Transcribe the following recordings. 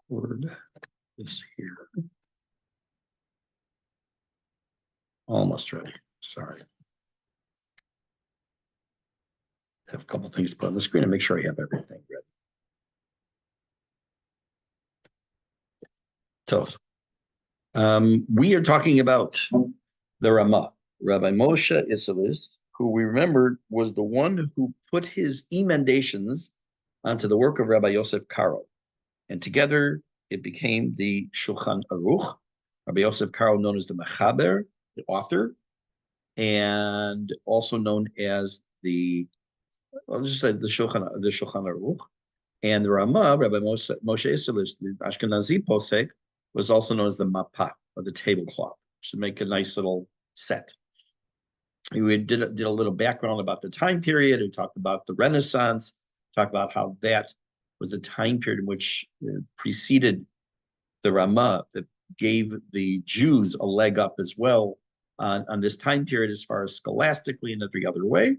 Word is here. Almost ready. Sorry. I have a couple things to put on the screen and make sure I have everything ready. Tough. We are talking about the Rama, Rabbi Moshe Isserles, who we remembered was the one who put his emendations onto the work of Rabbi Yosef Karo. And together it became the Shulchan Aruch. Rabbi Yosef Karo, known as the Mechaber, the author, and also known as I'll just say the Shulchan Aruch. And the Rama, Rabbi Moshe Isserles, the Ashkenazi posek, was also known as the Mappa, or the tablecloth, to make a nice little set. We did a little background about the time period. We talked about the Renaissance, talked about how that was the time period in which preceded the Rama, that gave the Jews a leg up as well on this time period as far as scholastically and every other way.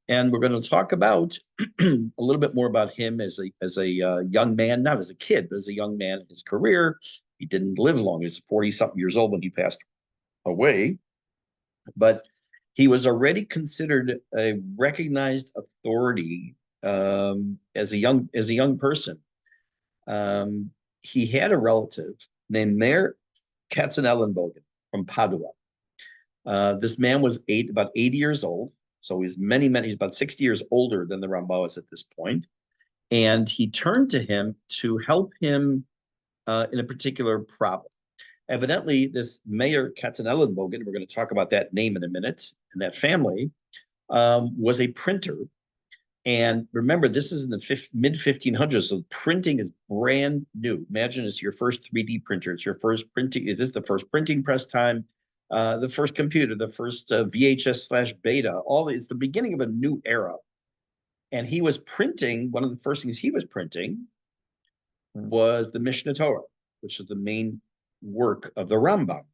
And we're going to talk about a little bit more about him as a young man, not as a kid, but as a young man in his career. He didn't live long. He was 40-something years old when he passed away. But he was already considered a recognized authority as a young person. He had a relative named Meir Katzenellenbogen from Padua. This man was about 80 years old. So he's he's about 60 years older than the Rama was at this point. And he turned to him to help him in a particular problem. Evidently, this Meir Katzenellenbogen, we're going to talk about that name in a minute, and that family, was a printer. And remember, this is in the mid-1500s, so printing is brand new. Imagine it's your first 3D printer. It's your first printing. This is the first printing press time, the first computer, the first VHS/beta. It's the beginning of a new era. And he was printing, one of the first things he was printing was the Mishnah Torah, which is the main work of the Rambam.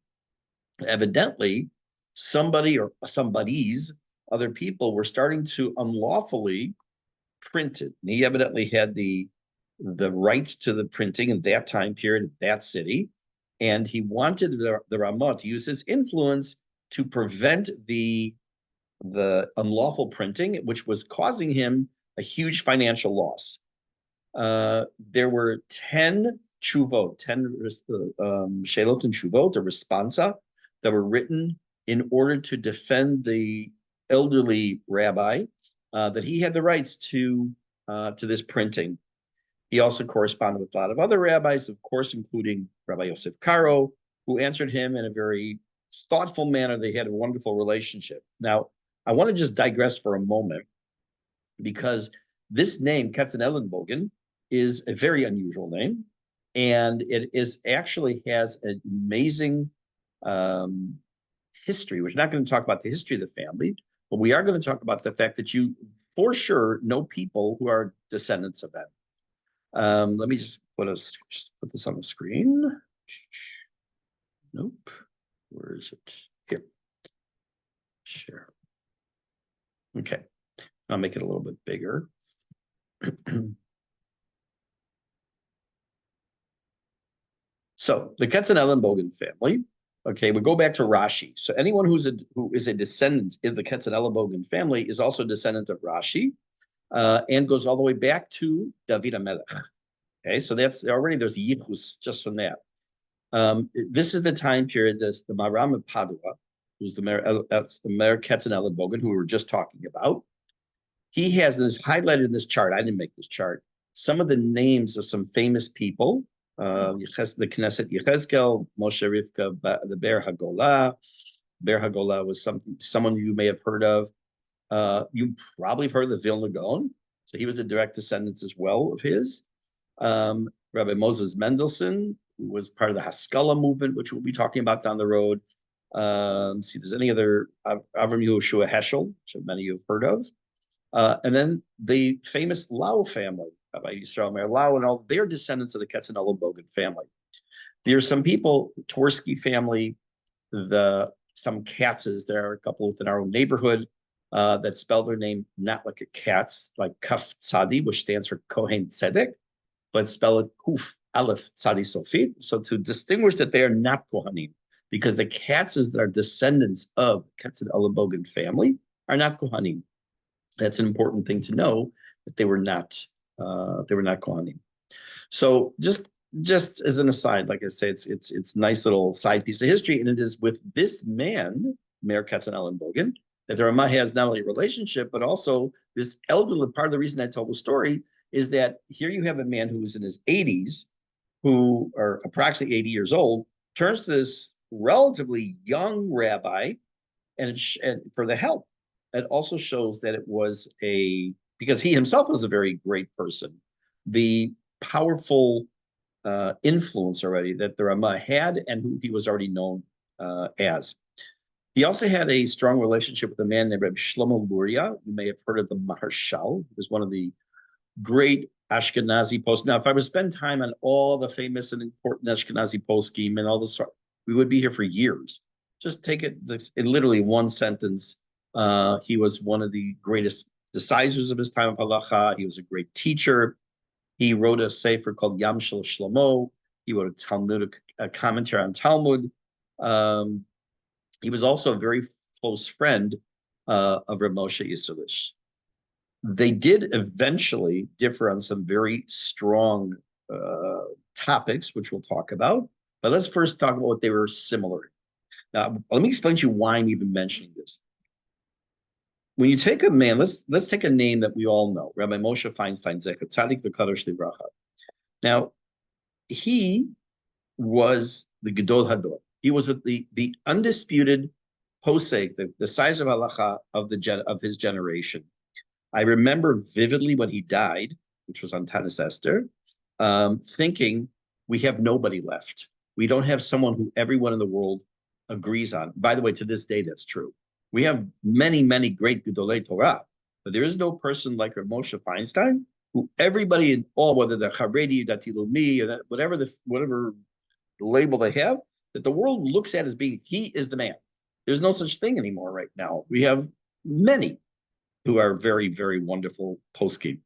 Evidently, somebody or somebody's other people were starting to unlawfully print it. And he evidently had the rights to the printing in that time period, in that city. And he wanted the Rama to use his influence to prevent the unlawful printing, which was causing him a huge financial loss. There were 10 shuvot, 10 shelot and shuvot, or responsa, that were written in order to defend the elderly rabbi, that he had the rights to this printing. He also corresponded with a lot of other rabbis, of course, including Rabbi Yosef Karo, who answered him in a very thoughtful manner. They had a wonderful relationship. Now, I want to just digress for a moment, because this name, Katzenellenbogen, is a very unusual name, and it actually has an amazing history. We're not going to talk about the history of the family, but we are going to talk about the fact that you, for sure, know people who are descendants of them. Let me just put this on the screen. Nope. Where is it? Here. Share. Okay. I'll make it a little bit bigger. So the Katzenellenbogen family, okay, we go back to Rashi. So anyone who is a descendant of the Katzenellenbogen family is also a descendant of Rashi, and goes all the way back to David HaMelech. Okay, so there's yichus just from that. This is the time period, the Maram of Padua, who's the Meir Katzenellenbogen, who we were just talking about. He has this highlighted in this chart. I didn't make this chart. Some of the names of some famous people. The Knesset Yechezkel, Moshe Rivka, the Ber HaGolah. Ber HaGolah was someone you may have heard of. You probably have heard of the Vilna Gaon. So he was a direct descendant as well of his. Rabbi Moses Mendelssohn, who was part of the Haskalah movement, which we'll be talking about down the road. See if there's any other, Avram Yehoshua Heschel, which many of you have heard of. And then the famous Lau family, Rabbi Yisrael Meir Lau, and all, they're descendants of the Katzenellenbogen family. There's some people, Torsky family, some Katzes, there are a couple within our own neighborhood that spell their name not like a Katz, like Kaf Tzadi, which stands for Kohen Tzedek, but spell it Kuf Aleph Tzadi Sofit. So to distinguish that they are not Kohanim, because the Katzes that are descendants of Katz and Ellen Bogen family are not Kohanim. That's an important thing to know, that they were not Kohanim. So just as an aside, like I say, it's nice little side piece of history, and it is with this man, Meir Katzenellenbogen, that the Rama has not only a relationship, but also this elderly. Part of the reason I tell the story is that here you have a man who is in his 80s, who are approximately 80 years old, turns to this relatively young rabbi and for the help. It also shows that it was because he himself was a very great person, the powerful influence already that the Rama had and who he was already known as. He also had a strong relationship with a man named Reb Shlomo Luria. You may have heard of the Maharshal. He was one of the great Ashkenazi posts. Now, if I would spend time on all the famous and important Ashkenazi poskim and all this, we would be here for years. Just take it in literally one sentence. He was one of the greatest decisors of his time of halacha. He was a great teacher. He wrote a sefer called Yam Shel Shlomo. He wrote a commentary on Talmud. He was also a very close friend of Rav Moshe Yisraelish. They did eventually differ on some very strong topics, which we'll talk about. But let's first talk about what they were similar in. Now, let me explain to you why I'm even mentioning this. When you take a man, let's take a name that we all know, Rabbi Moshe Feinstein Zecher Tzadik v'Kadosh Livracha. Now, he was the Gedol Hador. He was with the undisputed posek, the size of halacha of his generation. I remember vividly when he died, which was on Tanis Esther, thinking we have nobody left. We don't have someone who everyone in the world agrees on. By the way, to this day, that's true. We have many, many great Gedolei Torah, but there is no person like Rav Moshe Feinstein who everybody in all, whether they're Haredi, Dati Leumi, or that, whatever label they have, that the world looks at as being, he is the man. There's no such thing anymore right now. We have many who are very, very wonderful poskim.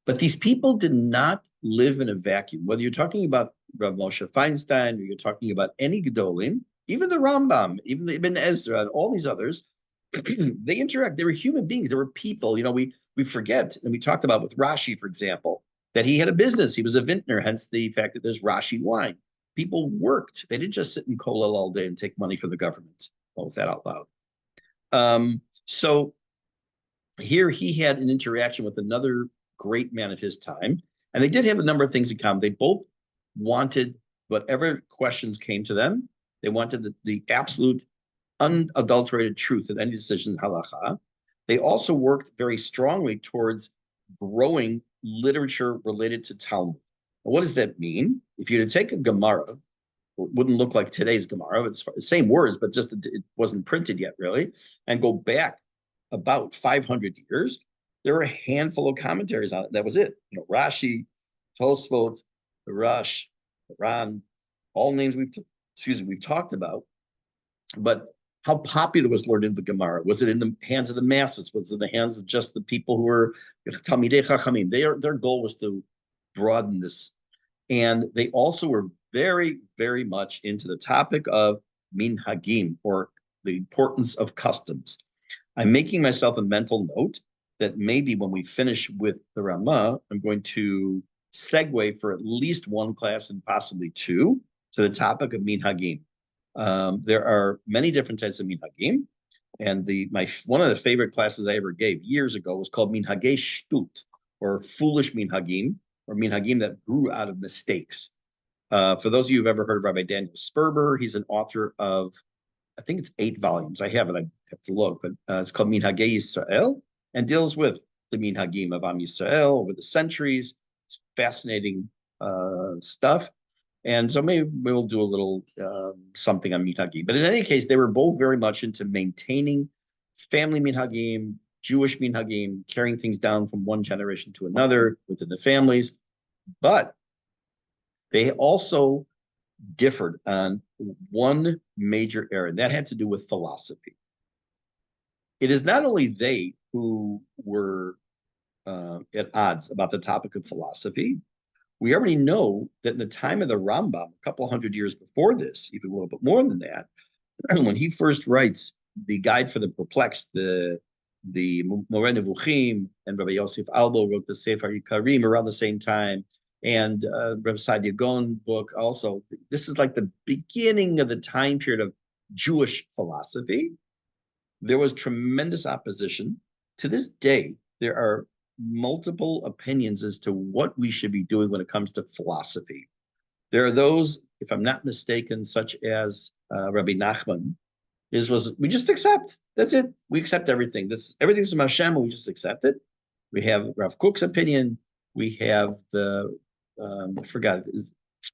But these people did not live in a vacuum. Whether you're talking about Rav Moshe Feinstein, or you're talking about any Gedolim, even the Rambam, even the Ibn Ezra, and all these others, they interact. They were human beings. They were people. You know, we forget, and we talked about with Rashi, for example, that he had a business. He was a vintner, hence the fact that there's Rashi wine. People worked. They didn't just sit in kollel all day and take money from the government. Well, with that out loud. So here he had an interaction with another great man of his time, and they did have a number of things in common. They both wanted whatever questions came to them. They wanted the absolute unadulterated truth in any decision in halacha. They also worked very strongly towards growing literature related to Talmud. Now, what does that mean? If you were to take a Gemara, it wouldn't look like today's Gemara. It's the same words, but just it wasn't printed yet, really, and go back about 500 years, there were a handful of commentaries on it. That was it. You know, Rashi, Tosfot, Rush, Ran, all names we've talked about. But how popular was learning the Gemara? Was it in the hands of the masses? Was it in the hands of just the people who were Talmidei Chachamim? Their goal was to broaden this. And they also were very, very much into the topic of minhagim, or the importance of customs. I'm making myself a mental note that maybe when we finish with the Rama, I'm going to segue for at least one class and possibly two to the topic of minhagim. There are many different types of minhagim, and one of the favorite classes I ever gave years ago was called minhagei shtut, or foolish minhagim, or minhagim that grew out of mistakes. For those of you who've ever heard of Rabbi Daniel Sperber, he's an author of, I think it's 8 volumes. I have it. I have to look, but it's called Minhagei Yisrael, and deals with the minhagim of Am Yisrael over the centuries. It's fascinating stuff. And so maybe we'll do a little something on minhagim. But in any case, they were both very much into maintaining family minhagim, Jewish minhagim, carrying things down from one generation to another within the families. But they also differed on one major area, and that had to do with philosophy. It is not only they who were at odds about the topic of philosophy, We already know that in the time of the Rambam, a couple hundred years before this, even a little bit more than that, when he first writes the Guide for the Perplexed, the Moreh Nevuchim, and Rabbi Yosef Albo wrote the Sefer Yikarim around the same time, and Rabbi Saadia Gaon book also. This is like the beginning of the time period of Jewish philosophy. There was tremendous opposition. To this day, there are multiple opinions as to what we should be doing when it comes to philosophy. There are those, if I'm not mistaken, such as Rabbi Nachman, we just accept. That's it. We accept everything. Everything's from Hashem, and we just accept it. We have Rav Kook's opinion. We have I forgot.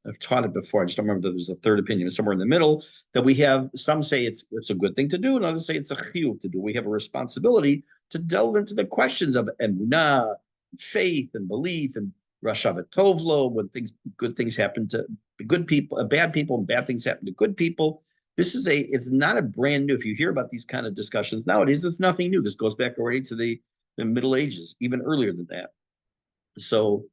I've taught it before. I just don't remember. There's a third opinion somewhere in the middle that we have. Some say it's a good thing to do, and others say it's a chiyuv to do. We have a responsibility to delve into the questions of emunah, faith, and belief, and rashavat tovlo, when good things happen to good people, bad people, and bad things happen to good people. It's not a brand new. If you hear about these kind of discussions nowadays, it's nothing new. This goes back already to the Middle Ages, even earlier than that. So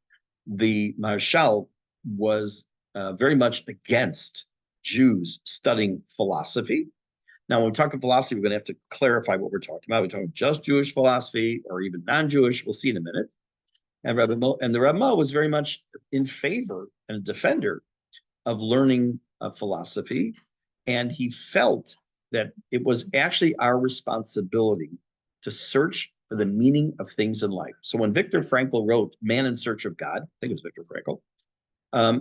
the Marshal was very much against Jews studying philosophy. Now, when we talk of philosophy, we're going to have to clarify what we're talking about. We're talking just Jewish philosophy or even non-Jewish. We'll see in a minute. And the Rama was very much in favor and a defender of learning philosophy. And he felt that it was actually our responsibility to search for the meaning of things in life. So when Viktor Frankl wrote Man in Search of God, I think it was Viktor Frankl,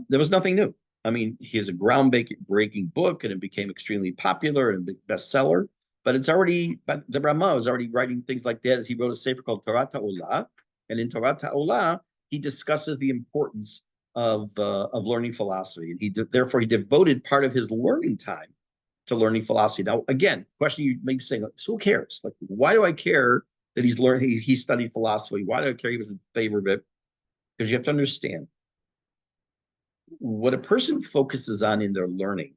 there was nothing new. I mean, he has a groundbreaking book, and it became extremely popular and a bestseller. But the Rama was already writing things like that. He wrote a sefer called Torah Ta'olah, and in Torah Ta'olah, he discusses the importance of learning philosophy, and therefore he devoted part of his learning time to learning philosophy. Now, again, question you may be saying, so who cares? Like, why do I care that he studied philosophy? Why do I care he was in favor of it? Because you have to understand, what a person focuses on in their learning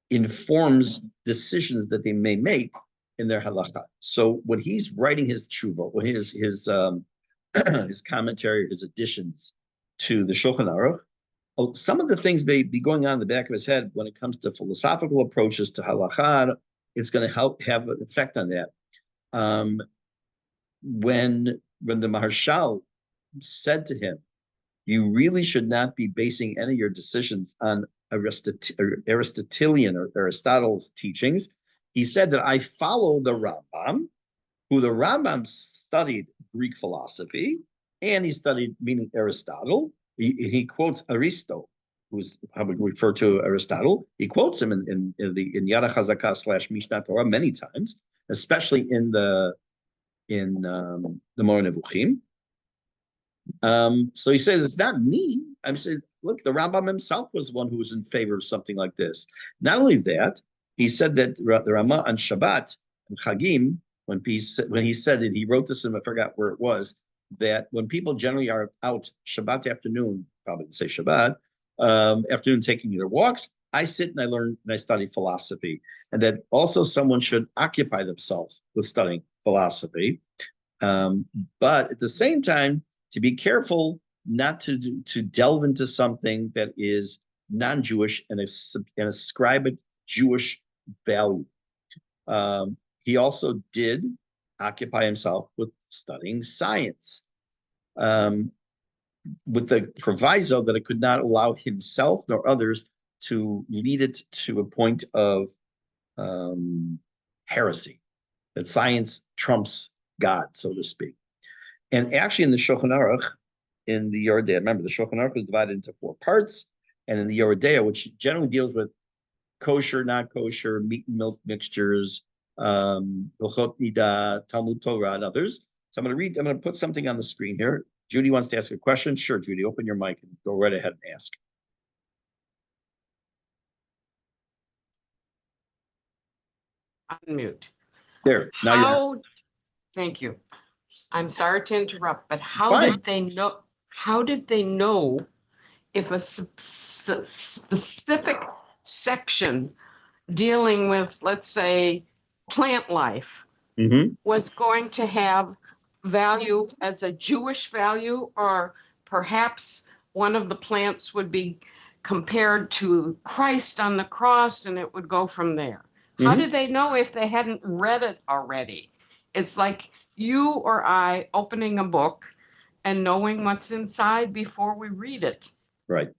informs decisions that they may make in their halacha. So when he's writing his tshuva, when his commentary, his additions to the Shulchan Aruch, some of the things may be going on in the back of his head when it comes to philosophical approaches to halacha. It's going to have an effect on that. When the Maharshal said to him, you really should not be basing any of your decisions on Aristotelian or Aristotle's teachings. He said that I follow the Rambam, who the Rambam studied Greek philosophy, and he studied meaning Aristotle. He quotes Aristo, who's probably referred to Aristotle. He quotes him in Yad HaChazakah / Mishnah Torah many times, especially in the Moreh Nevuchim. So he says, it's not me. I'm saying, look, the Rambam himself was the one who was in favor of something like this. Not only that, he said that the Rama on Shabbat and Chagim, when he said that, he wrote this, and I forgot where it was, that when people generally are out Shabbat afternoon, probably to say Shabbat, afternoon taking their walks, I sit and I learn and I study philosophy. And that also someone should occupy themselves with studying philosophy. But at the same time, to be careful not to delve into something that is non-Jewish and ascribe a Jewish value. He also did occupy himself with studying science, with the proviso that it could not allow himself nor others to lead it to a point of heresy, that science trumps God, so to speak. And actually in the Shulchan Aruch, in the Yoreh De'ah, remember the Shulchan Aruch is divided into 4 parts, and in the Yoreh De'ah, which generally deals with kosher, not kosher, meat and milk mixtures, Hilchot Nidah, Talmud Torah, and others. So I'm going to put something on the screen here. Judy wants to ask a question. Sure, Judy, open your mic and go right ahead and ask. Unmute. There, now you're. Thank you. I'm sorry to interrupt, but how did they know? How did they know if a specific section dealing with, let's say, plant life was going to have value as a Jewish value, or perhaps one of the plants would be compared to Christ on the cross, and it would go from there. How Mhm. did they know if they hadn't read it already? It's like you or I opening a book and knowing what's inside before we read it. Right.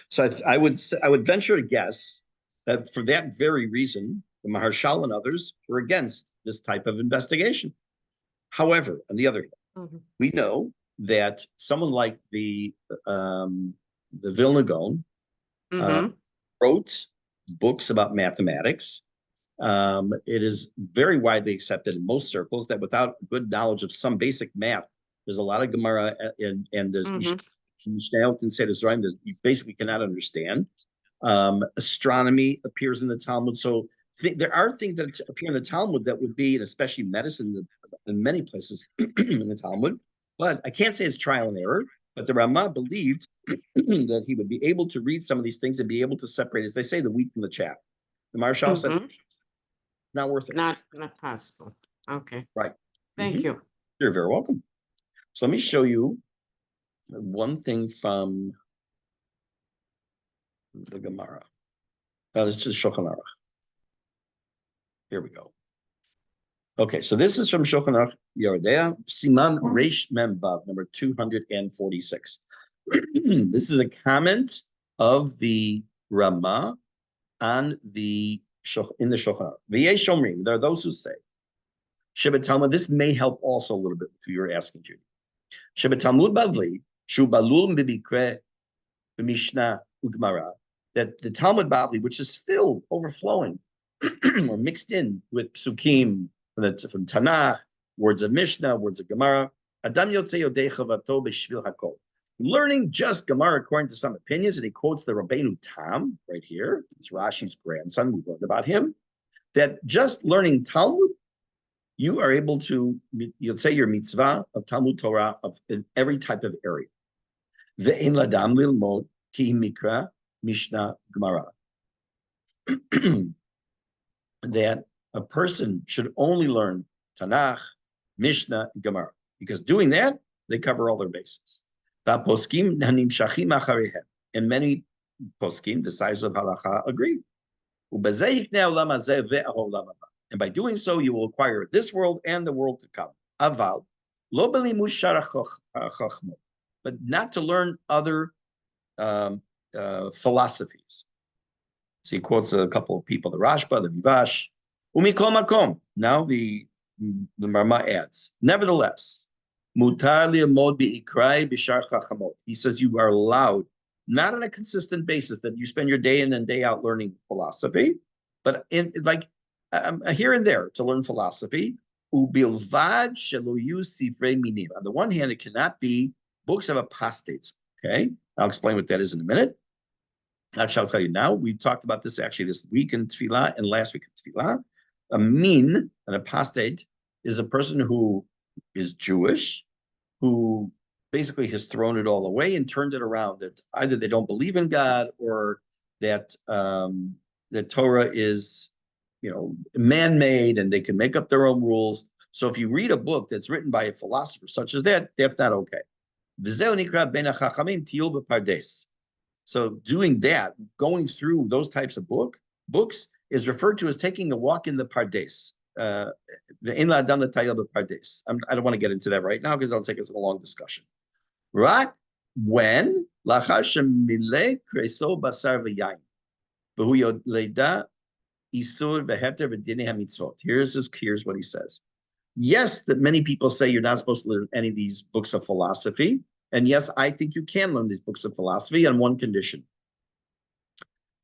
So I would venture to guess that for that very reason, the Maharshal and others were against this type of investigation. However, on the other hand, Mhm. we know that someone like the Vilna Gaon Mhm. wrote books about mathematics. It is very widely accepted in most circles that without good knowledge of some basic math, there's a lot of Gemara and there's Mhm. Mishnayot and Seder Zerayim that you basically cannot understand. Astronomy appears in the Talmud. So there are things that appear in the Talmud that would be, and especially medicine in many places in the Talmud. But I can't say it's trial and error. But the Rama believed that he would be able to read some of these things and be able to separate, as they say, the wheat from the chaff. The Marshal said, Mhm. not worth it. Not possible. Okay. Right. Thank you. You're very welcome. So let me show you one thing from the Gemara. This is Shulchan Aruch. Here we go. Okay, so this is from Shulchan Aruch Yordea, Siman Reish Mem Vav, number 246. This is a comment of the Rama on in the Shulchan Aruch. V'yei shomrim, there are those who say, Shebet Talmud, this may help also a little bit with who you're asking, Judy. Shebet Talmud Bavli, Shu Balul Bibikre, B'Mishnah Ugmara, that the Talmud Bavli, which is filled, overflowing, or mixed in with psukim from Tanakh, words of Mishnah, words of Gemara. Adam Yotzei Yodei Chavato B'Shvil Hakol. Learning just Gemara according to some opinions, and he quotes the Rabbeinu Tam right here. It's Rashi's grandson. We learned about him. That just learning Talmud, you are able to, you'll say your mitzvah of Talmud Torah in every type of area. Ve'en ladam lilmod ki mikra Mishnah Gemara. That a person should only learn Tanakh, Mishnah, Gemara, because doing that, they cover all their bases. And many poskim, disciples of halacha, agree. And by doing so, you will acquire this world and the world to come. Aval, but not to learn other philosophies. So he quotes a couple of people, the Rashba, the Vivash. Umikol makom. Now the Rama adds, nevertheless, mutar li'amod bi'ikrai b'shar chachamot. He says you are allowed, not on a consistent basis, that you spend your day in and day out learning philosophy, but in like here and there to learn philosophy. Ubilvad shelo yu sifrei minim. On the one hand, it cannot be books of apostates. Okay, I'll explain what that is in a minute. I shall tell you now. We've talked about this actually this week in Tefillah and last week in Tefillah. A min, an apostate, is a person who is Jewish, who basically has thrown it all away and turned it around. That either they don't believe in God or that the Torah is, man-made and they can make up their own rules. So if you read a book that's written by a philosopher such as that, that's not okay. So doing that, going through those types of books is referred to as taking a walk in the Pardes. I don't want to get into that right now because that'll take us a long discussion. Right when here's what he says. Yes, that many people say you're not supposed to learn any of these books of philosophy. And yes, I think you can learn these books of philosophy on one condition.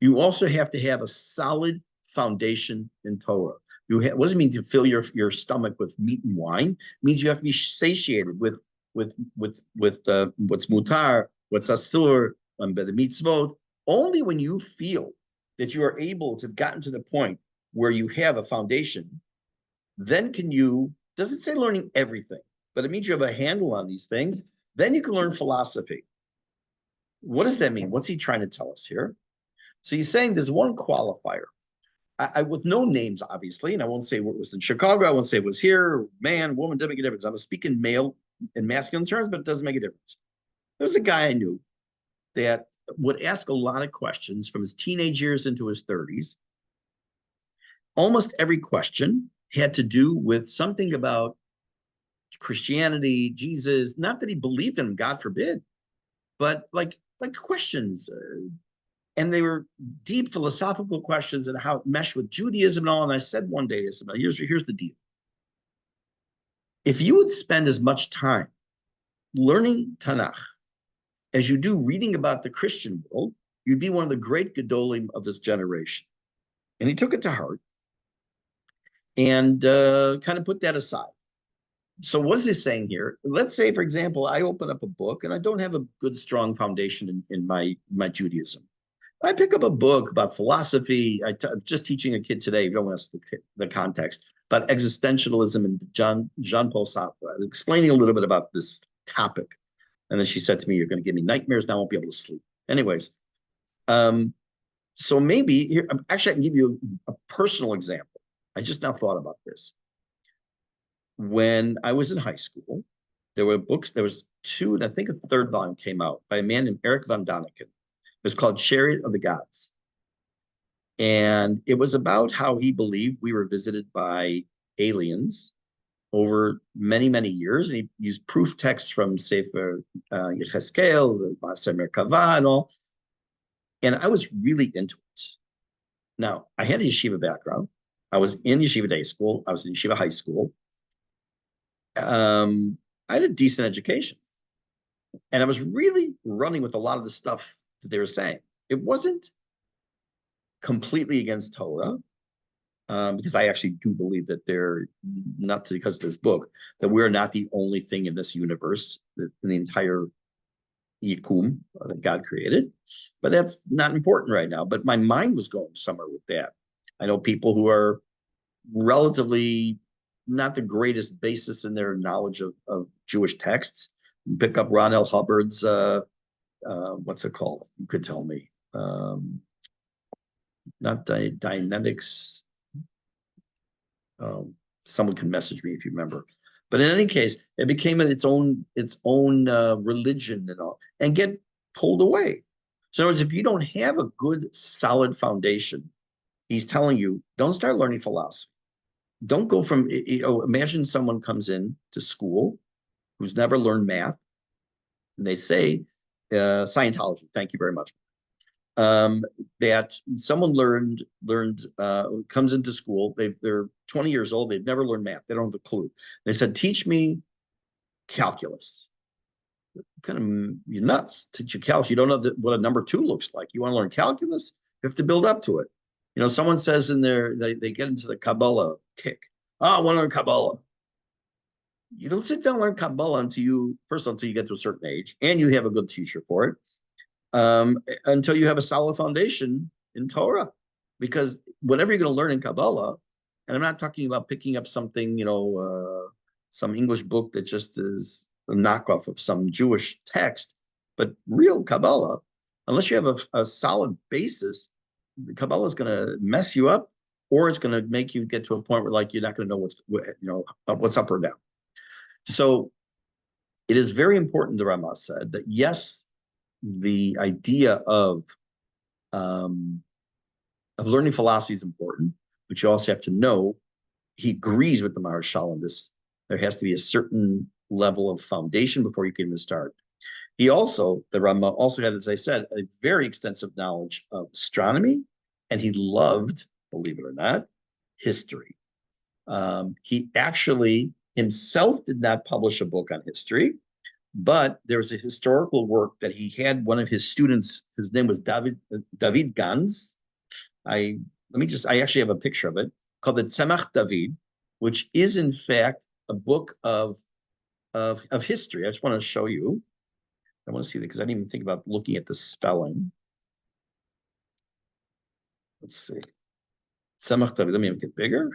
You also have to have a solid foundation in Torah. What does it mean to fill your stomach with meat and wine? It means you have to be satiated with what's mutar, what's asur, the mitzvot. Only when you feel that you are able to have gotten to the point where you have a foundation, then can you, doesn't say learning everything, but it means you have a handle on these things. Then you can learn philosophy. What does that mean? What's he trying to tell us here? So he's saying there's one qualifier. I with no names, obviously, and I won't say it was in Chicago. I won't say it was here, man, woman, doesn't make a difference. I'm speaking male in masculine terms, but it doesn't make a difference. There was a guy I knew that would ask a lot of questions from his teenage years into his 30s. Almost every question had to do with something about Christianity, Jesus, not that he believed in him, God forbid, but like questions. And they were deep philosophical questions and how it meshed with Judaism and all. And I said one day, I said, here's the deal. If you would spend as much time learning Tanakh as you do reading about the Christian world, you'd be one of the great Gedolim of this generation. And he took it to heart and kind of put that aside. So what is he saying here? Let's say, for example, I open up a book and I don't have a good, strong foundation in my Judaism. I pick up a book about philosophy. I'm just teaching a kid today, if you don't want the context, about existentialism and Jean-Paul Sartre, explaining a little bit about this topic. And then she said to me, you're going to give me nightmares, now I won't be able to sleep. Anyways, so maybe, here, actually I can give you a personal example. I just now thought about this. When I was in high school, there were books, there was two, and I think a third volume came out by a man named Eric von Daniken. It was called Chariot of the Gods. And it was about how he believed we were visited by aliens over many, many years. And he used proof texts from Sefer Yechezkel, the Maaser Merkava, and all. And I was really into it. Now, I had a yeshiva background. I was in yeshiva day school. I was in yeshiva high school. I had a decent education. And I was really running with a lot of the stuff that they were saying. It wasn't completely against Torah, because I actually do believe that they're, not because of this book, that we're not the only thing in this universe, in the entire Yikum that God created. But that's not important right now. But my mind was going somewhere with that. I know people who are relatively not the greatest basis in their knowledge of Jewish texts. Pick up Ron L. Hubbard's, what's it called? You could tell me. Not Dianetics. Someone can message me if you remember. But in any case, it became its own religion and all, and get pulled away. So in other words, if you don't have a good, solid foundation, he's telling you, don't start learning philosophy. Don't go from, imagine someone comes in to school who's never learned math, and they say, Scientology, thank you very much. That someone comes into school, they're 20 years old, they've never learned math, they don't have a clue. They said, teach me calculus. You're nuts. Teach you calculus. You don't know what a number 2 looks like. You want to learn calculus? You have to build up to it. Someone says in there, they get into the Kabbalah kick. Oh, I want to learn Kabbalah. You don't sit down and learn Kabbalah until you get to a certain age, and you have a good teacher for it, until you have a solid foundation in Torah. Because whatever you're going to learn in Kabbalah, and I'm not talking about picking up something, some English book that just is a knockoff of some Jewish text, but real Kabbalah, unless you have a solid basis, the Kabbalah is going to mess you up, or it's going to make you get to a point where you're not going to know what's up or down. So it is very important, the Rama said, that yes, the idea of learning philosophy is important, but you also have to know, he agrees with the Maharshal on this, there has to be a certain level of foundation before you can even start. The Rama also had, as I said, a very extensive knowledge of astronomy, and he loved, believe it or not, history. He actually himself did not publish a book on history, but there's a historical work that he had one of his students, his name was David Gans. I actually have a picture of it, called the Tzemach David, which is in fact a book of history. I just want to show you. I want to see that because I didn't even think about looking at the spelling. Let's see. Tzemach David, let me make it bigger.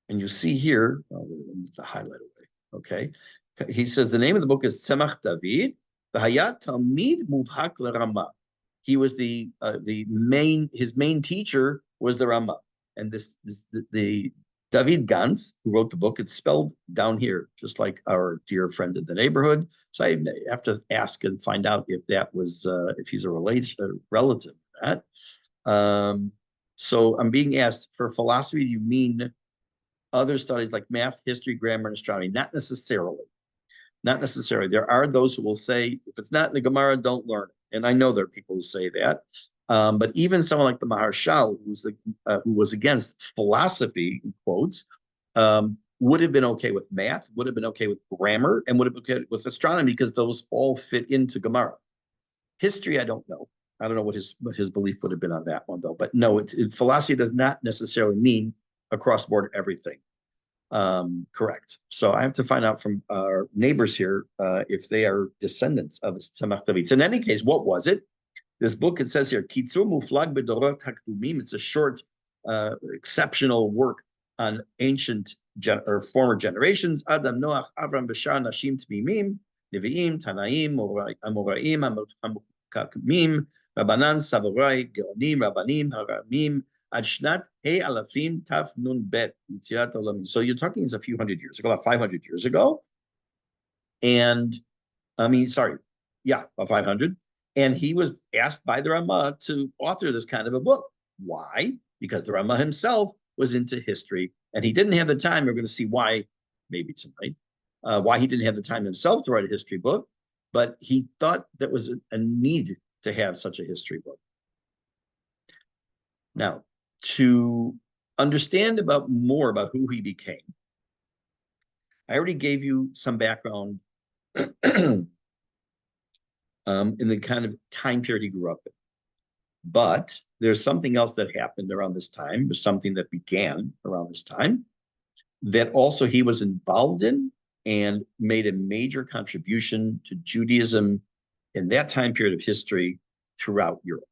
And you see here, the highlight away, okay? He says the name of the book is Tzemach David, V'hayat Talmid Muvhak LeRama. He was his main teacher was the Rama. And the David Gans, who wrote the book, it's spelled down here, just like our dear friend in the neighborhood. So I have to ask and find out if that was, if he's a relative to that. So I'm being asked, for philosophy, do you mean other studies like math, history, grammar, and astronomy? Not necessarily. Not necessarily. There are those who will say, if it's not in the Gemara, don't learn it. And I know there are people who say that. But even someone like the Maharshal, who was against philosophy, in quotes, would have been okay with math, would have been okay with grammar, and would have been okay with astronomy, because those all fit into Gemara. History, I don't know. I don't know what his belief would have been on that one, though. But no, philosophy does not necessarily mean across board everything. Correct. So I have to find out from our neighbors here if they are descendants of Tzemach David. So in any case, what was it? This book, it says here, Kitzur Muflag Bedorot Hakdumim. It's a short, exceptional work on ancient or former generations. Adam, Noach, Avram, Bashar, Nashim, Tmimim, Nevi'im, Tanaim, Amoraim, Amoraim, Rabbanan, Savorai, Geonim, Rabbanim, Haramim, Ad Shnat He Alafim Taf Nun Bet Yitzirat Olamim. So you're talking a few hundred years ago, about 500 years ago. And about 500. And he was asked by the Rama to author this kind of a book. Why? Because the Rama himself was into history, and he didn't have the time. We're going to see why, maybe tonight, why he didn't have the time himself to write a history book, but he thought that was a need to have such a history book. Now, to understand more about who he became, I already gave you some background in the kind of time period he grew up in. But there's something else that happened around this time. There's something that began around this time that also he was involved in and made a major contribution to Judaism in that time period of history throughout Europe.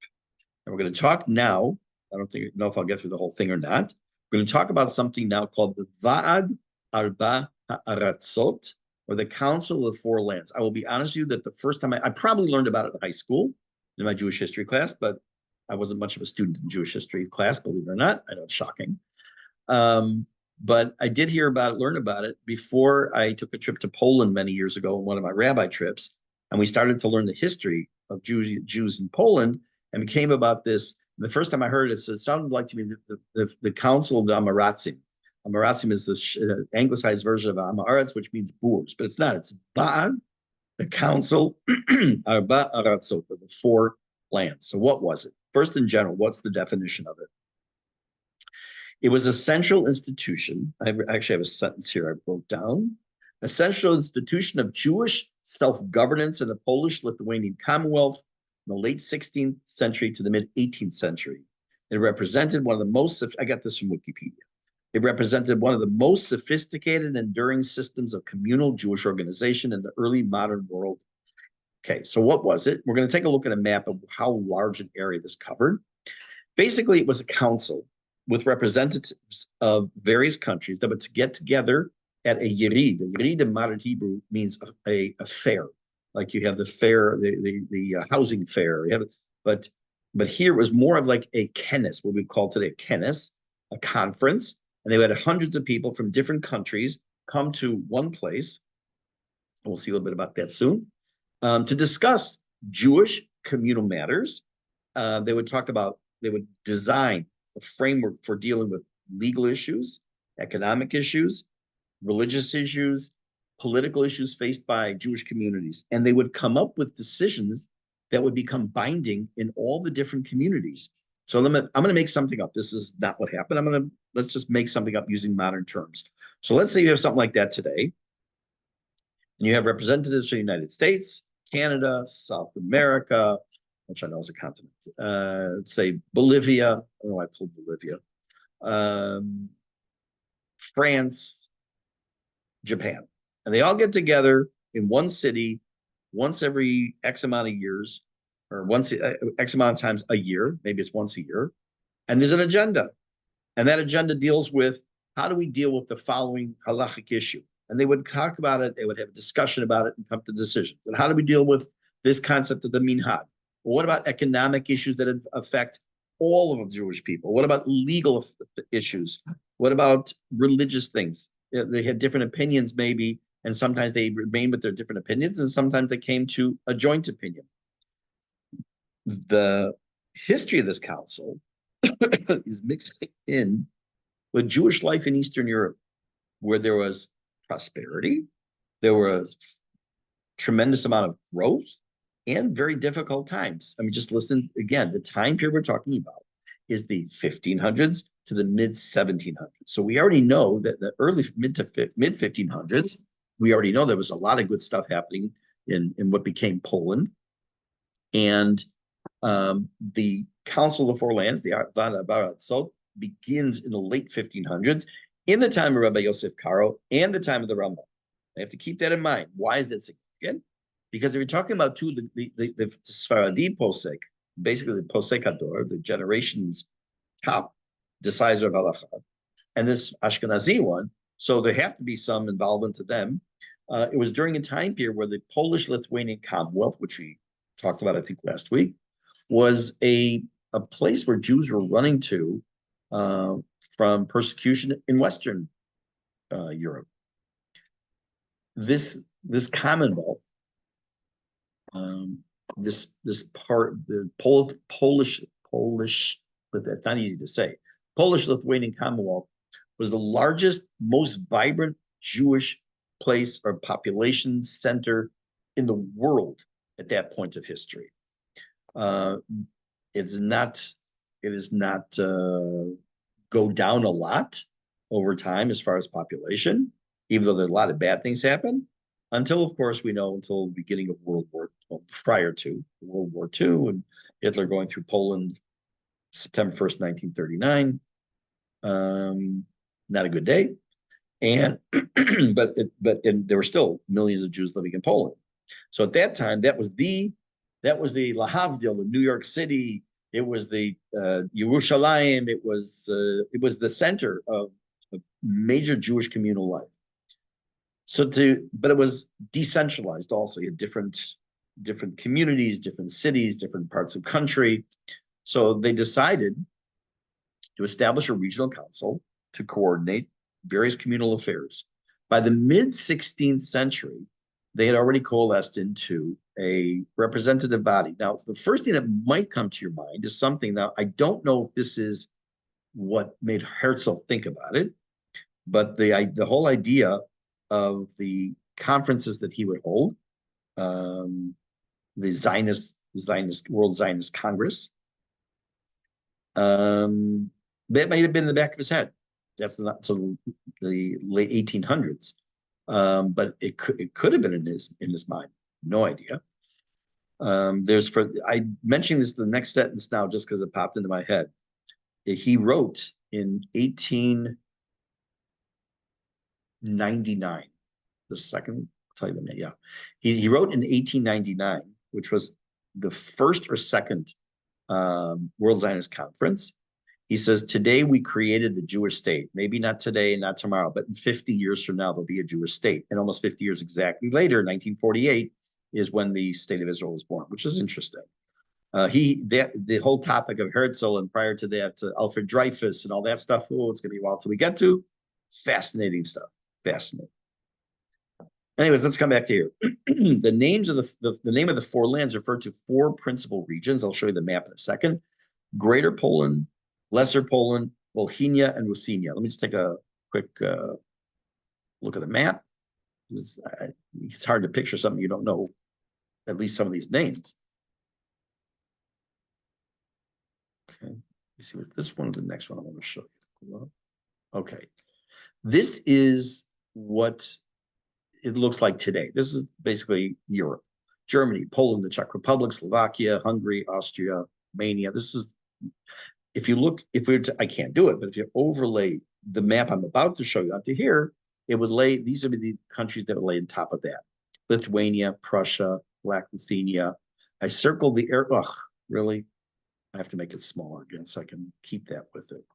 And we're going to talk now. I don't know if I'll get through the whole thing or not. We're going to talk about something now called the Va'ad Arba Ha'aratzot, or the Council of the Four Lands. I will be honest with you that the first time I probably learned about it in high school in my Jewish history class, but I wasn't much of a student in Jewish history class, believe it or not. I know it's shocking. But I did learn about it before I took a trip to Poland many years ago on one of my rabbi trips. And we started to learn the history of Jews in Poland, and became about this. The first time I heard it, it sounded like to me the Council of the Amaratzim. Amaratzim is the anglicized version of Amaretz, which means boors, but it's not. It's Ba'ad, the Council, Arba Aratzot, the four lands. So what was it? First, in general, what's the definition of it? It was a central institution. I actually have a sentence here I wrote down. A central institution of Jewish self-governance in the Polish-Lithuanian Commonwealth in the late 16th century to the mid-18th century. It represented one of the most, I got this from Wikipedia. It represented one of the most sophisticated and enduring systems of communal Jewish organization in the early modern world. Okay, so what was it? We're going to take a look at a map of how large an area this covered. Basically, it was a council with representatives of various countries that would get together at a yerid. A yerid in modern Hebrew means a fair. Like you have the fair, the housing fair. But here it was more of like a kenes, what we call today a kenes, a conference. And they had hundreds of people from different countries come to one place. And we'll see a little bit about that soon, to discuss Jewish communal matters. They would design a framework for dealing with legal issues, economic issues, religious issues, political issues faced by Jewish communities. And they would come up with decisions that would become binding in all the different communities. So I'm going to make something up. This is not what happened. Let's just make something up using modern terms. So let's say you have something like that today, and you have representatives from the United States, Canada, South America, which I know is a continent. Let's say Bolivia. I don't know why I pulled Bolivia. France, Japan. And they all get together in one city once every X amount of years, or once X amount of times a year, maybe it's once a year. And there's an agenda. And that agenda deals with how do we deal with the following halachic issue? And they would talk about it, they would have a discussion about it and come to decisions. And how do we deal with this concept of the minhag? Well, what about economic issues that affect all of the Jewish people? What about legal issues? What about religious things? They had different opinions, maybe, and sometimes they remained with their different opinions, and sometimes they came to a joint opinion. The history of this council is mixed in with Jewish life in Eastern Europe, where there was prosperity, there was tremendous amount of growth, and very difficult times. I mean, just listen again, the time period we're talking about is the 1500s to the mid 1700s. So we already know that the early mid 1500s, we already know there was a lot of good stuff happening in what became Poland. And the Council of the Four Lands, the Vada Baratzot, begins in the late 1500s, in the time of Rabbi Yosef Karo and the time of the Rama. I have to keep that in mind. Why is that significant? Because if you're talking about the Sfaradi Posek, basically the Posekador, the generation's top decider of halacha, and this Ashkenazi one, so there have to be some involvement to them. It was during a time period where the Polish-Lithuanian Commonwealth, which we talked about, I think, last week, was a place where Jews were running to from persecution in Western Europe. This Commonwealth, this part, the Polish, that's not easy to say, Polish-Lithuanian Commonwealth was the largest, most vibrant Jewish place or population center in the world at that point of history. It is not go down a lot over time as far as population, even though there are a lot of bad things happen, until, of course, we know until the beginning of prior to World War II, and Hitler going through Poland September 1st, 1939. Not a good day. And but there were still millions of Jews living in Poland. So at that time, that was the Lahavdil, the New York City. It was the Yerushalayim. It was the center of major Jewish communal life. But it was decentralized also. You had different communities, different cities, different parts of country. So they decided to establish a regional council to coordinate various communal affairs. By the mid 16th century, they had already coalesced into a representative body. Now, the first thing that might come to your mind is something. Now, I don't know if this is what made Herzl think about it, but the whole idea of the conferences that he would hold, the Zionist World Zionist Congress, that might have been in the back of his head. That's not until the late 1800s, but it could have been in his mind. No idea. I mentioned this the next sentence now just because it popped into my head. He wrote in 1899. The second, I'll tell you the name. Yeah, he wrote in 1899, which was the first or second World Zionist Conference. He says, today we created the Jewish state. Maybe not today and not tomorrow, but in 50 years from now, there'll be a Jewish state. And almost 50 years exactly later, 1948, is when the state of Israel was born, which is interesting. The whole topic of Herzl and prior to that, Alfred Dreyfus and all that stuff, it's going to be a while till we get to. Fascinating stuff. Fascinating. Anyways, let's come back to here. The names of the name of the four lands refer to four principal regions. I'll show you the map in a second. Greater Poland, Lesser Poland, Volhynia, and Ruthenia. Let me just take a quick look at the map. It's hard to picture something you don't know, at least some of these names. Okay, you see, was this one or the next one I want to show you? Okay, this is what it looks like today. This is basically Europe. Germany, Poland, the Czech Republic, Slovakia, Hungary, Austria, Romania. This is, I can't do it, but if you overlay the map I'm about to show you onto here, it would lay, these would be the countries that would lay on top of that. Lithuania, Prussia, Black Ruthenia. I circled the air, really? I have to make it smaller again so I can keep that with it.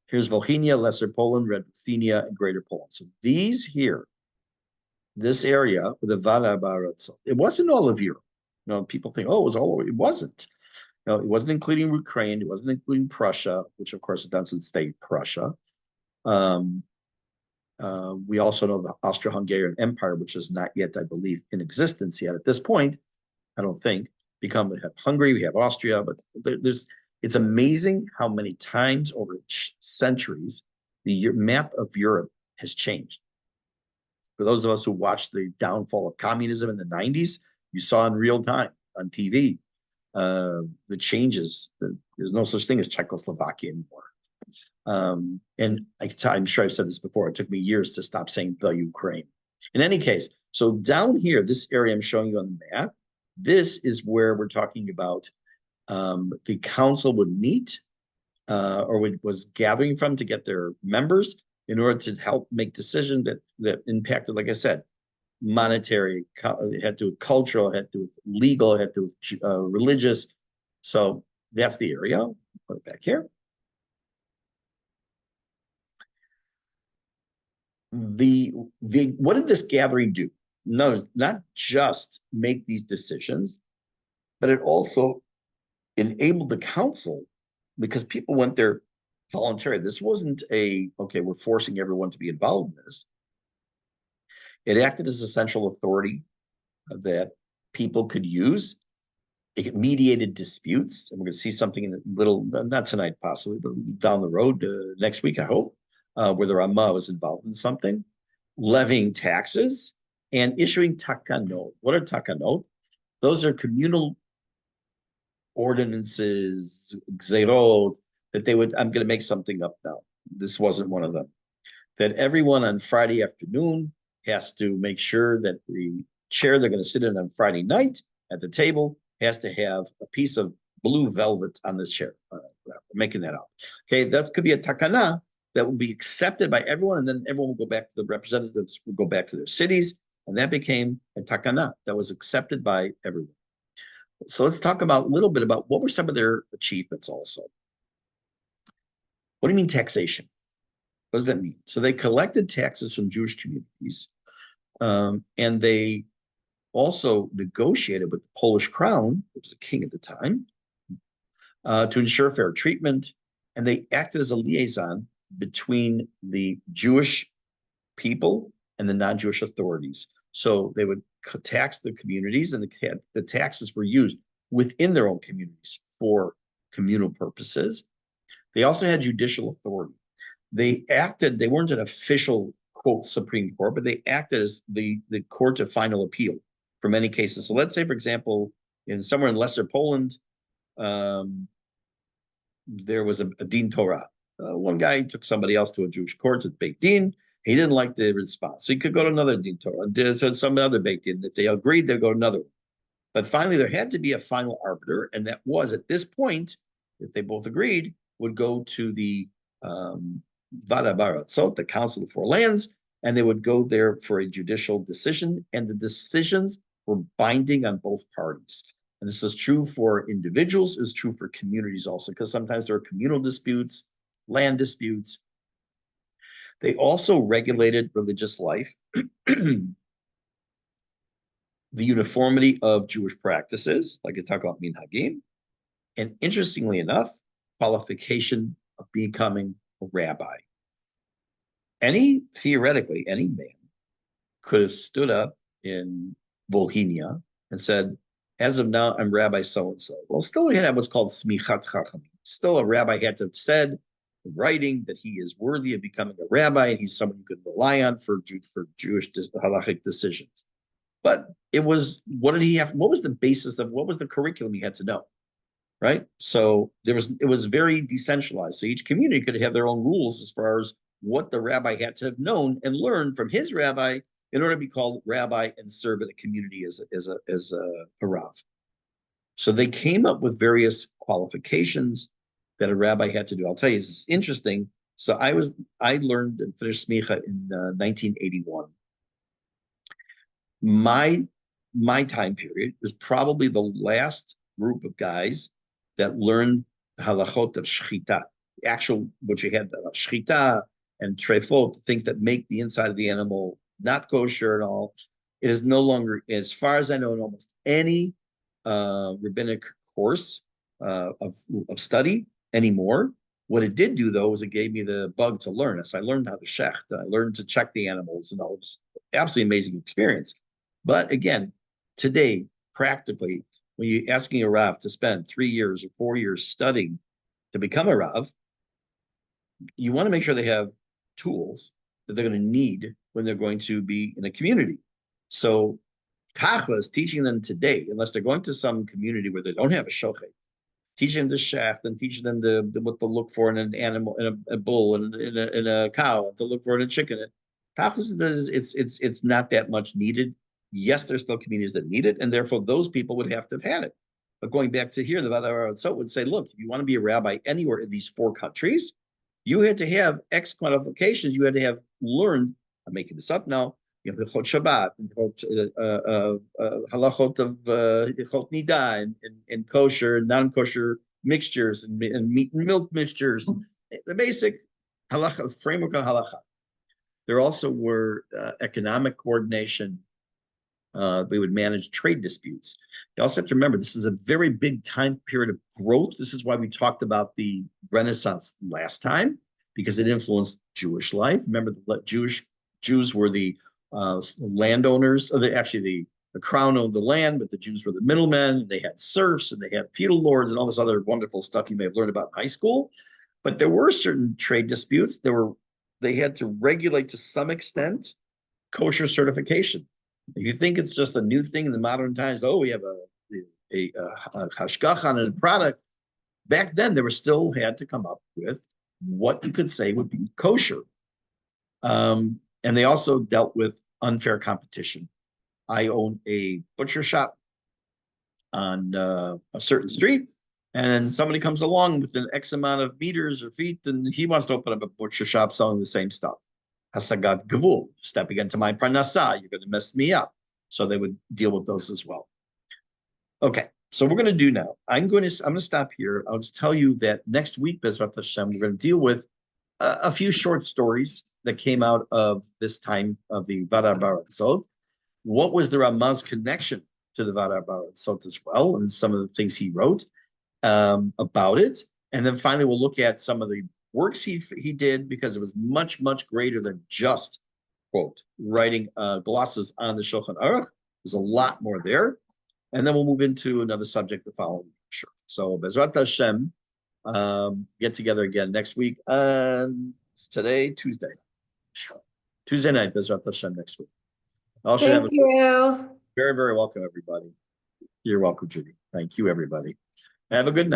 Here's Volhynia, Lesser Poland, Red Ruthenia, and Greater Poland. So these here, this area with the Vada Baratzot, it wasn't all of Europe. People think, it was all over. It wasn't. No, it wasn't including Ukraine. It wasn't including Prussia, which of course it doesn't stay Prussia. We also know the Austro-Hungarian Empire, which is not yet, I believe, in existence yet at this point. I don't think. We have Hungary, we have Austria, but it's amazing how many times over centuries the map of Europe has changed. For those of us who watched the downfall of communism in the 90s, you saw in real time on TV the changes. There's no such thing as Czechoslovakia anymore. And I'm sure I've said this before. It took me years to stop saying the Ukraine. In any case, so down here, this area I'm showing you on the map, this is where we're talking about the council would meet or was gathering from to get their members in order to help make decisions that impacted, like I said, monetary, it had to do with cultural, it had to do with legal, it had to do with religious. So that's the area. I'll put it back here. What did this gathering do? No, not just make these decisions, but it also enabled the council because people went there voluntarily. This wasn't okay, we're forcing everyone to be involved in this. It acted as a central authority that people could use. It mediated disputes, and we're going to see something in a little, not tonight possibly, but down the road next week, I hope, where the Rama was involved in something, levying taxes, and issuing takanot. What are takanot? Those are communal ordinances, gzerot, that they would, I'm going to make something up now. This wasn't one of them. That everyone on Friday afternoon has to make sure that the chair they're going to sit in on Friday night at the table has to have a piece of blue velvet on this chair. Making that up. Okay, that could be a takana that will be accepted by everyone, and then everyone will go back to the representatives, will go back to their cities, and that became a takana that was accepted by everyone. So let's talk about a little bit about what were some of their achievements also. What do you mean taxation? What does that mean? So they collected taxes from Jewish communities, and they also negotiated with the Polish crown, which was a king at the time, to ensure fair treatment, and they acted as a liaison between the Jewish people and the non-Jewish authorities. So they would tax the communities, and the taxes were used within their own communities for communal purposes. They also had judicial authority. They weren't an official, quote, Supreme Court, but they acted as the court of final appeal for many cases. So let's say, for example, somewhere in Lesser Poland, there was a din Torah. One guy took somebody else to a Jewish court at Beit Din. He didn't like the response. So he could go to another din Torah, to some other Beit Din. If they agreed, they'd go to another one. But finally, there had to be a final arbiter, and that was, at this point, if they both agreed, would go to the Vada Baratzot, the Council of Four Lands, and they would go there for a judicial decision, and the decisions were binding on both parties. And this is true for individuals, is true for communities also, because sometimes there are communal disputes, land disputes. They also regulated religious life, the uniformity of Jewish practices, like I talk about minhagim, and interestingly enough, qualification of becoming a rabbi. Theoretically, any man could have stood up in Volhynia and said, as of now, I'm Rabbi so-and-so. Well, still we had what's called smichat chachamim. Still a rabbi had to have said in writing that he is worthy of becoming a rabbi and he's someone you could rely on for Jewish halachic decisions. But it was, what did he have? What was the basis of, what was the curriculum he had to know? Right? So it was very decentralized. So each community could have their own rules as far as what the rabbi had to have known and learned from his rabbi in order to be called rabbi and serve in a community as a rav. So they came up with various qualifications that a rabbi had to do. I'll tell you, it's interesting. So I learned and finished smicha in 1981. My time period was probably the last group of guys that learned the halachot of shchita, actual, what you had, shchita and trefot, things that make the inside of the animal not kosher at all. It is no longer, as far as I know, in almost any rabbinic course of study anymore. What it did do, though, was it gave me the bug to learn. As I learned how to shecht, I learned to check the animals, and all. It was absolutely amazing experience. But again, today, practically, when you're asking a Rav to spend 3 years or 4 years studying to become a Rav, you want to make sure they have tools that they're going to need when they're going to be in a community. So Tachlis, teaching them today, unless they're going to some community where they don't have a shochet, teaching them the shaft and teaching them what to look for in an animal, in a bull, and in a cow, to look for in a chicken. Tachlis, it's not that much needed. Yes, there's still communities that need it, and therefore those people would have to have had it. But going back to here, the Vadar so would say, look, if you want to be a rabbi anywhere in these 4 countries, you had to have X qualifications. You had to have learned, I'm making this up now, you know, Hilchot Shabbat, halachot of Hilchot Nida, and kosher and non-kosher mixtures, and meat and milk mixtures, the basic halacha framework of halacha. There also were economic coordination. We would manage trade disputes. You also have to remember, this is a very big time period of growth. This is why we talked about the Renaissance last time, because it influenced Jewish life. Remember, the Jews were the landowners, or the crown owned the land, but the Jews were the middlemen. They had serfs, and they had feudal lords, and all this other wonderful stuff you may have learned about in high school. But there were certain trade disputes. They had to regulate to some extent kosher certification. If you think it's just a new thing in the modern times, oh, we have a hashgacha on a product. Back then, they were still had to come up with what you could say would be kosher. And they also dealt with unfair competition. I own a butcher shop on a certain street, and somebody comes along with an X amount of meters or feet, and he wants to open up a butcher shop selling the same stuff. Hasagat gavul, stepping into my parnasa, you're going to mess me up. So they would deal with those as well. Okay, so we're going to do now. I'm going to stop here. I'll just tell you that next week, Bezrat Hashem, we're going to deal with a few short stories that came out of this time of the Vadar Baratzot. What was the Rama's connection to the Vadar Baratzot as well, and some of the things he wrote about it. And then finally, we'll look at some of the works he did, because it was much, much greater than just, quote, writing glosses on the Shulchan Aruch. There's a lot more there. And then we'll move into another subject the following week. Sure. So Bezrat Hashem, get together again next week. It's today, Tuesday. Tuesday night, Bezrat Hashem next week. Thank you. Very, very welcome, everybody. You're welcome, Judy. Thank you, everybody. Have a good night.